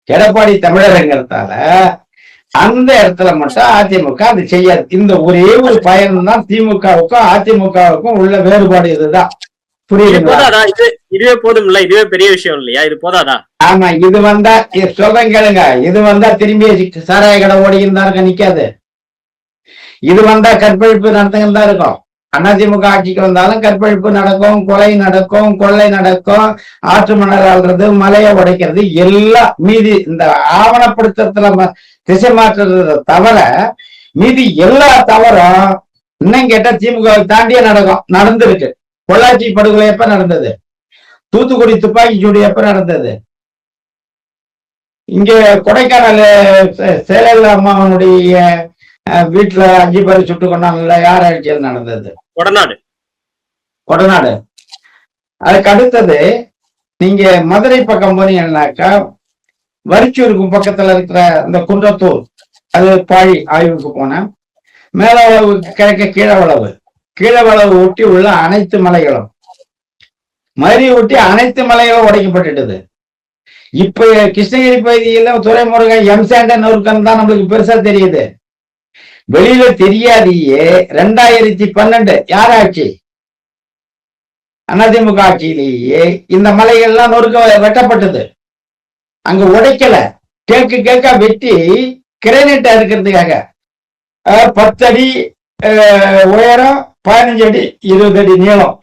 எடப்பாடி தமிழருங்கிறதால அந்த இடத்துல மட்டும் அதிமுக அது செய்யாது. இந்த ஒரே ஒரு பயணம் தான் திமுகவுக்கும் அதிமுகவுக்கும் உள்ள வேறுபாடு. இதுதான். புரியுதுங்களா? இதுவே போதும் இல்ல, இதுவே பெரிய விஷயம் இல்லையா? இது போதாதா? ஆமா, இது வந்தா சொல்றேன் கேளுங்க, இது வந்தா திரும்பி சாராய கடை ஓடிக்கிட்டு நிக்காது. இது வந்தா கற்பழிப்பு நடந்துகிட்டு தான் இருக்கும். அதிமுக ஆட்சிக்கு வந்தாலும் கற்பழிப்பு நடக்கும், கொலை நடக்கும், கொள்ளை நடக்கும், ஆற்று மணல் ஆள்றது, மலையை உடைக்கிறது எல்லாம் மீதி இந்த ஆவணப்படுத்துறதுல திசை மாற்றுறத தவிர மீதி எல்லா தவறும் இன்னும் கேட்டா திமுக தாண்டியே நடந்திருக்கு. பொள்ளாச்சி படுகொலை எப்ப நடந்தது? தூத்துக்குடி துப்பாக்கி சூடு எப்ப நடந்தது? இங்க கொடைக்கானல் சேலல் அம்மாவனுடைய வீட்டுல 5 பேர் சுட்டு கொண்டாங்கல்ல, யார் ஆட்சியில் நடந்தது? கொடநாடு. அதுக்கு அடுத்தது நீங்க மதுரை பக்கம் போனீங்கன்னாக்கா வரிச்சூருக்கும் பக்கத்துல இருக்கிற இந்த குன்றத்தூர், அது பாழி ஆய்வுக்கு போன மேலவளவு கிழக்க கீழவளவு ஒட்டி உள்ள அனைத்து மலைகளும் மதுரை ஒட்டி அனைத்து மலைகளும் உடைக்கப்பட்டுட்டது. இப்ப கிருஷ்ணகிரி பகுதியில துறைமுருகன் எம்சாண்ட நொறுக்கம் தான் நம்மளுக்கு பெருசா தெரியுது. வெளியில தெரியாதையே 2012 யார் ஆட்சி? அதிமுக ஆட்சியிலேயே இந்த மலைகள்லாம் வெட்டப்பட்டது. அங்க உடைக்கல, கேட்க வெட்டி கிரைனேட் இருக்கிறதுக்காக 10 அடி உயரம், 15 அடி 20 அடி நீளம்,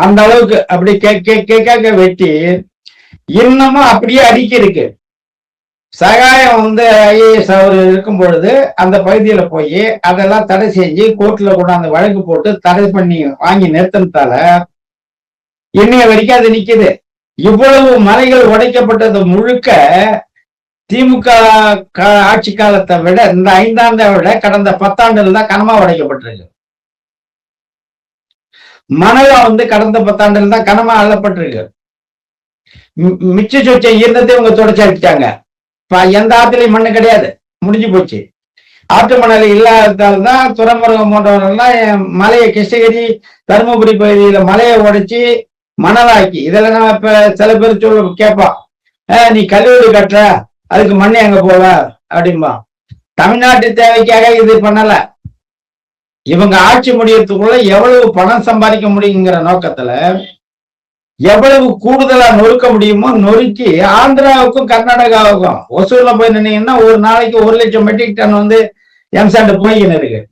அந்த அளவுக்கு அப்படி கேட்க வெட்டி இன்னமும் அப்படியே அடுக்கி இருக்கு. சகாயம் ஐஏஎஸ் அவர் இருக்கும் பொழுது அந்த பகுதியில போய் அதெல்லாம் தடை செஞ்சு கோர்ட்ல கொண்டாந்து வழக்கு போட்டு தடை பண்ணி வாங்கி நிறுத்தினதால இன்னைய வரைக்கும் அது நிக்குது. இவ்வளவு மலைகள் உடைக்கப்பட்டது முழுக்க திமுக ஆட்சி காலத்தை விட இந்த 5 ஆண்டை விட கடந்த 10 ஆண்டுகள் தான் கனமா உடைக்கப்பட்டிருக்கு. மணலம் கடந்த 10 ஆண்டுகள் தான் கனமா அள்ளப்பட்டிருக்கு. மிச்ச சொச்சம் ஈர்ந்ததை இவங்க தொடச்சி அடிச்சாங்க. எந்த ஆற்றுலையும் மண்ணு கிடையாது, முடிஞ்சு போச்சு. ஆற்று மணல் இல்லாததால்தான் துறைமுருகம் போன்றவர்கள்லாம் மலையை கிருஷ்ணகிரி தருமபுரி பகுதியில மலையை உடைச்சி மணலாக்கி, இதெல்லாம் நம்ம இப்ப சில பேர் கேட்பான், நீ கல்லூரி கட்டுற அதுக்கு மண்ணு எங்க போவ அப்படின்பா. தமிழ்நாட்டு தேவைக்காக இது பண்ணல. இவங்க ஆட்சி முடியறதுக்குள்ள எவ்வளவு பணம் சம்பாதிக்க முடியுங்கிற நோக்கத்துல எவ்வளவு கூடுதலா நொறுக்க முடியுமோ நொறுக்கி ஆந்திராவுக்கும் கர்நாடகாவுக்கும் ஒசூர்ல போய் நின்னீங்கன்னா ஒரு நாளைக்கு 1 லட்சம் மெட்ரிக் டன் எம்சாண்ட் போய்கின்னு இருக்கு.